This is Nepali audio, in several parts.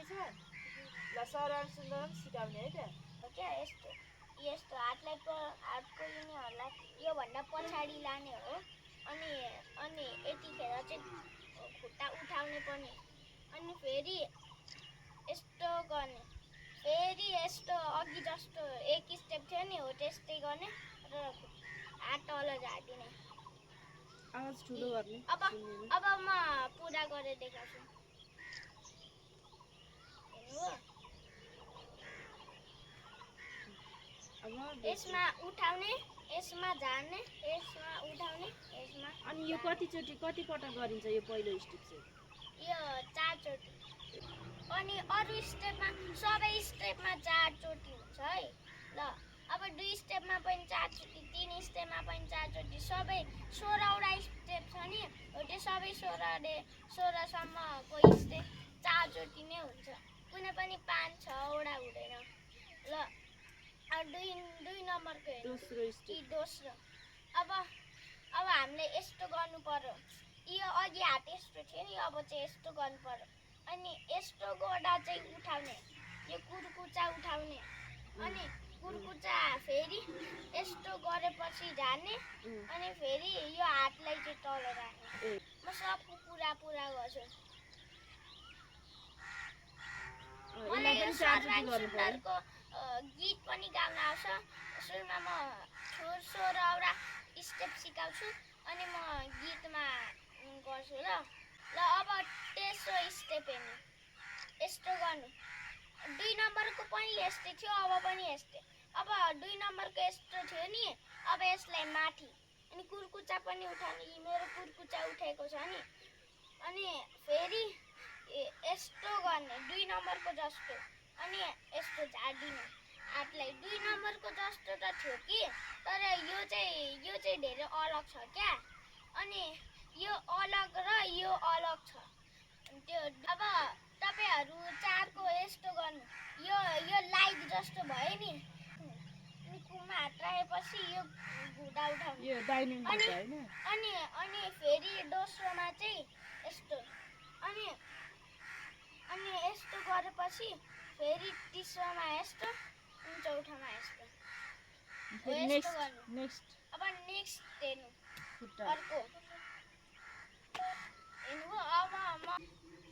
छ ल सरल सुन्दरम सिकाउने है त क्या यस्तो यस्तो हातको यिनीहरूलाई योभन्दा पछाडि लाने हो अनि अनि यतिखेर चाहिँ खुट्टा उठाउने पनि अनि फेरि यस्तो गर्ने फेरि यस्तो अघि जस्तो एक स्टेप थियो नि हो त्यस्तै गर्ने र हात तल झार्दिने आवाज ठुलो गर्ने अब म पुरा गरेर देखाउँछु हेर्नु अब यसमा उठाउने यसमा झार्ने यसमा उठाउने यसमा अनि यो कति पटक गरिन्छ यो पहिलो स्टेप चाहिँ यो 4 चोटि अनि अरु स्टेपमा सबै स्टेपमा 4 चोटि हुन्छ है ल अब 2 स्टेपमा पनि 4 चोटि 3 स्टेपमा पनि 4 चोटि सबै 16 वटा स्टेप छ नि हो त्यो सबै 16 सम्मको स्टेप 4 चोटि नै हुन्छ कुनै पनि 5 6 वटा हुँदैन ल अब 2 नम्बरको हेर्नु दोस्रो अब हामीले यस्तो गर्नु पर्यो यो अघि हात यस्तो थियो नि अब चाहिँ यस्तो गर्नु पर्यो अनि यस्तो गर्दा चाहिँ उठाउने यो कुर्कुचा उठाउने अनि कुर्कुचा फेरि यस्तो गरेपछि झार्ने अनि फेरि यो हातलाई चाहिँ तल राख्ने म सबको पुरा गर्छु मलाई यो सर्वाङ सुन्दरको गीत पनि गाउन आउँछ सुरुमा म 16 वटा स्टेप सिकाउँछु अनि म गीतमा गर्छु ल अब तेस्रो स्टेप हेर्नु यस्तो गर्नु 2 नम्बरको पनि यस्तै थियो अब पनि यस्तै अब 2 नम्बरको यस्तो थियो नि अब यसलाई माथि अनि कुर्कुचा पनि उठाउने मेरो कुर्कुचा उठेको छ नि अनि फेरि यस्तो गर्ने 2 नम्बरको जस्तो अनि यस्तो झार्दिने हातलाई 2 नम्बरको जस्तो त थियो कि तर यो चाहिँ धेरै अलग छ क्या अनि यो अलग र यो अलग छ त्यो अब तपाईहरु 4 को यस्तो गर्नु यो लाइट जस्तो भयो नि अनि कुमा हात राखेपछि यो घुँडा उठाउने यो दाहिने खुट्टा हैन अनि फेरि दोस्रोमा चाहिँ यस्तो अनि यस्तो गरेपछि फेरि तेस्रोमा यस्तो अनि चौथोमा यस्तो नेक्स्ट अब नेक्स्ट हेर्नु खुट्टा अर्को हेर्नु अब म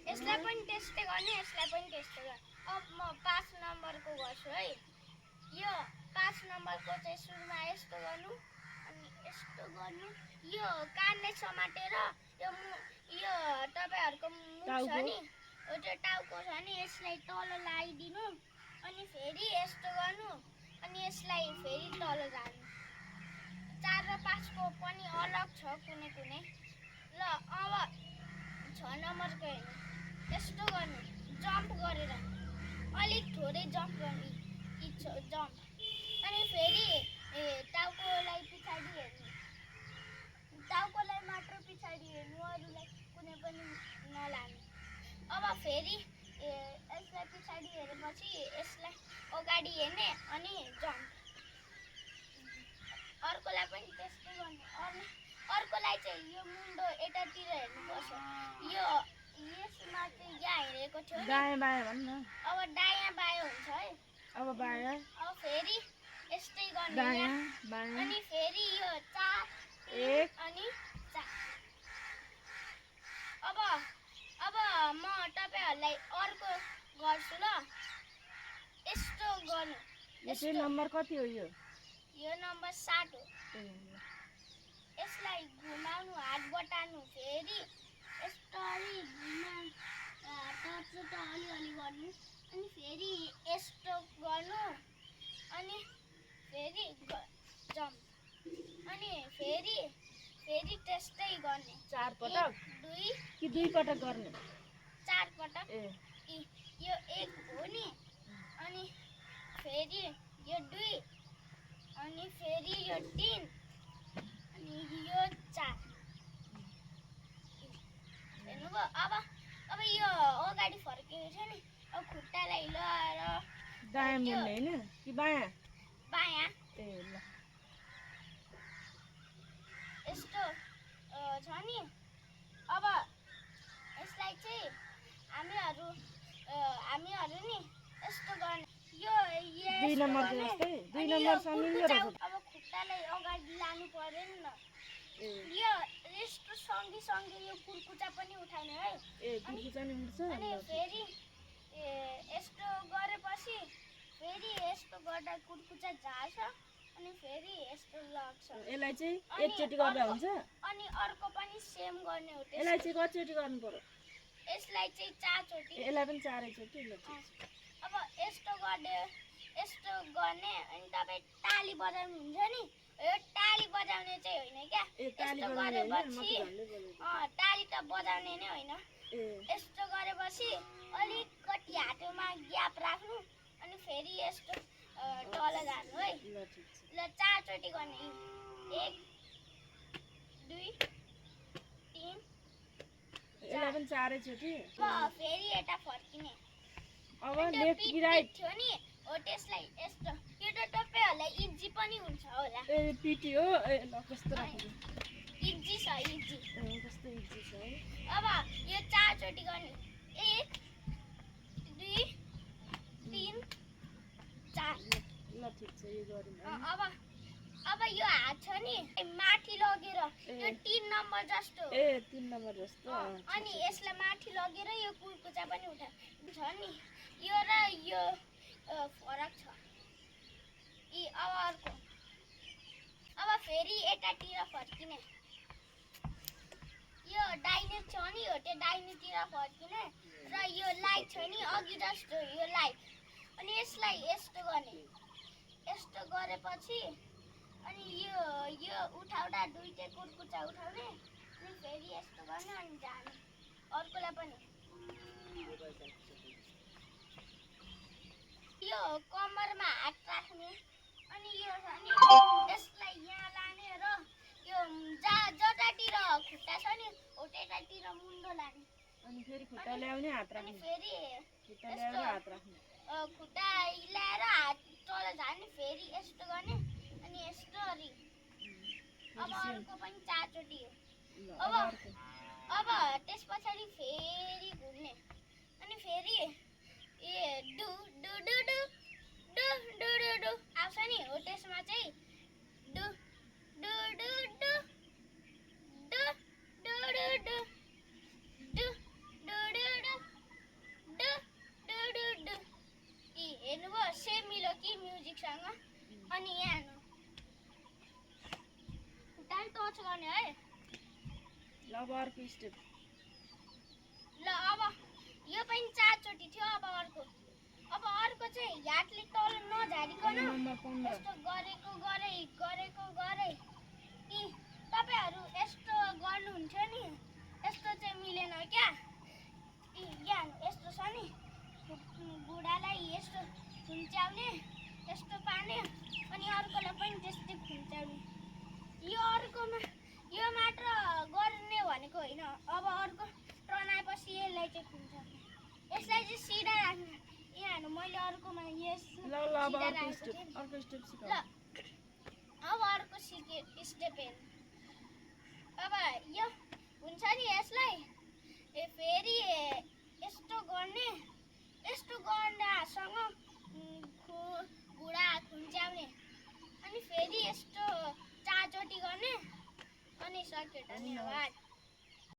यसलाई पनि त्यस्तै गर्ने यसलाई पनि त्यस्तै गर्ने अब म 5 नम्बरको गर्छु है यो 5 नम्बरको चाहिँ सुरुमा यस्तो गर्नु अनि यस्तो गर्नु यो कानले समातेर यो तपाईहरुको मुख छ नि हो त्यो टाउको छ नि यसलाई तल लगाइदिनु अनि फेरि यस्तो गर्नु अनि यसलाई फेरि तल झार्नु 4 र 5 को पनि अलग छ कुनै ल अब 6 नम्बरको हेर्नु यस्तो गर्नु जम्प गरेर अलिक थोरै जम्प गर्ने जम्प अनि फेरि टाउकोलाई पछाडि हेर्नु टाउकोलाई मात्र पछाडि हेर्नु अरूलाई कुनै पनि नलाग्नु अब फेरि यसलाई पछाडि हेरेपछि यसलाई अगाडि हेर्ने अनि जम्प अर्कोलाई पनि त्यस्तै गर्ने अर्कोलाई चाहिँ यो मुन्डो यतातिर हेर्नुपर्छ यसमा चाहिँ यहाँ हेरेको थियो नि दायाँ बायाँ भन्न अब दायाँ बायाँ हुन्छ है अब बायाँ अब फेरि यस्तै गर्ने दायाँ बायाँ अनि फेरि यो 4 1 अनि 4 अब म तपाईहरुलाई अर्को गर्छु ल यस्तो गर्नु यो चाहिँ नम्बर कति हो यो नम्बर 7 हो यसलाई घुमाउनु हात बटार्नु फेरि यस्तरी टर्चो अलिअलि गर्नु अनि फेरि यस्तो गर्नु अनि फेरि जम्प अनि फेरि त्यस्तै गर्ने 4 पटक 2 कि 2 पटक गर्ने 4 पटक यो 1 हो नि अनि फेरि यो 2 अनि फेरि यो 3 अनि यो 4 हेर्नुभयो अब यो अगाडि फर्केको छ नि अब खुट्टालाई लगाएर दायाँ मुन्ने हैन कि बायाँ बायाँ ल यस्तो छ नि अब यसलाई चाहिँ हामीहरू नि यस्तो गर्ने यो दुई यस्तो नम्बरको गर्ने, जस्तै दुई अनि नम्बर यो समिल्दो कुर्कुचा रहेछ अब खुट्टालाई अगाडि लानु पर्यो नि त ए यो यस्तो सँगै यो कुर्कुचा पनि उठाउने है ए कुर्कुचा नि उठ्छ अनि ल फेरि यस्तो गरेपछि फेरि यस्तो गर्दा कुर्कुचा झार्छ अनि फेरि यस्तो लाग्छ यसलाई चाहिँ अनि एकचोटि गर्दा अर्को- हुन्छ अनि अर्को पनि सेम गर्ने हो यसलाई त्यसलाई चाहिँ कतिचोटि गर्नु पर्यो यसलाई चाहिँ 4 चोटि यसलाई पनि 4 चोटि ल ठिक छ। अब यस्तो यस्तो गर्ने अनि तपाईँ ताली बजाउनु हुन्छ नि यो ताली बजाउने चाहिँ होइन क्या ए ताली यस्तो बजाउने होइन म गरेपछि त झन्डै बोलेको ताली त बजाउने नै होइन ए यस्तो गरेपछि अलिकति हातमा ग्याप राख्नु अनि फेरि यस्तो तल जानु है ल ठिक छ ल 4 चोटि गर्ने 1 2 3 यसलाई पनि 4 चोटि अब फेरि यता फर्किने अब अनि त्यो लेफ्ट पिठ कि राइट थियो नि हो त्यसलाई यस्तो यो त तपाईँहरूलाई इजी पनि हुन्छ होला ए पिटी हो ए ल कस्तो राख्नु इजी छ इजी ए कस्तो इजी छ है अब यो 4 चोटि गर्ने 1 2 3 4 ल ठिक छ यो गरौँ है। अब यो हात छ नि माथि लगेर यो 3 नम्बर जस्तो ए 3 नम्बर जस्तो अनि यसलाई माथि लगेर यो कुर्कुचा पनि छ नि यो र यो फरक छ अब अर्को अब फेरि यतातिर फर्किने यो दाहिने छ नि हो त्यो दाहिनेतिर फर्किने र यो लाइट छ नि अघि जस्तो यो लाइट अनि यसलाई यस्तो गर्ने यस्तो गरेपछि अनि यो उठाउँदा दुईटै कुर्कुचा उठाउने अनि फेरि यस्तो गर्ने अनि जाने अर्कोलाई पनि यो कम्मरमा हात राख्ने अनि यो छ नि यसलाई यहाँ लाने र यो जतातिर खुट्टा छ नि हो त्यतातिर मुन्डो लाने अनि फेरि खुट्टा ल्याउने हात अनि राख्ने फेरि खुट्टा ल्याएर हात राख्ने खुट्टा हिलाएर हात तल झार्ने फेरि यस्तो गर्ने अनि यस्तो गरी अब अर्को पनि 4 चोटि हो ल अब अर्को अब त्यस पछाडि फेरि घुम्ने अनि फेरि ए डु डु डु डु डु डु डु डु आउँछ नि हो त्यसमा चाहिँ डु डु डु डु डु डु डु डु डु डु डु डु डु डु डु डु हेर्नुभयो सेम मिल्यो कि म्युजिकसँग अनि यहाँ हेर्नु खुट्टा टच गर्ने है ल अब अर्को स्टेप ल अब यो पनि 4 चोटि थियो अब अर्को चाहिँ हातले तल नझारिकन नम्बर 15 यस्तो गरेको गरे कि तपाईँहरू यस्तो गर्नुहुन्थ्यो नि यस्तो चाहिँ मिलेन क्या यहाँ यस्तो छ नि बुढालाई यस्तो खुम्च्याउने यस्तो पार्ने अनि अर्कोलाई पनि त्यस्तै खुम्च्याउने यो मात्र गर्ने भनेको होइन अब अर्को टनाएपछि यसलाई चाहिँ खुम्च्याउने यसलाई चाहिँ सिधा राख्ने यहाँ हेर्नु मैले अर्कोमा यस ल ल अब सिधा अर्को राखेको स्टेप थिएँ नि। अर्को स्टेप ल सिकाऊ अब अर्को स्टेप हेर्नु अब यो हुन्छ नि यसलाई फेरि यस्तो गर्ने यस्तो गर्दासँग घुँडा खुम्च्याउने अनि फेरि यस्तो 4 चोटि गर्ने अनि सक्यो धन्यवाद।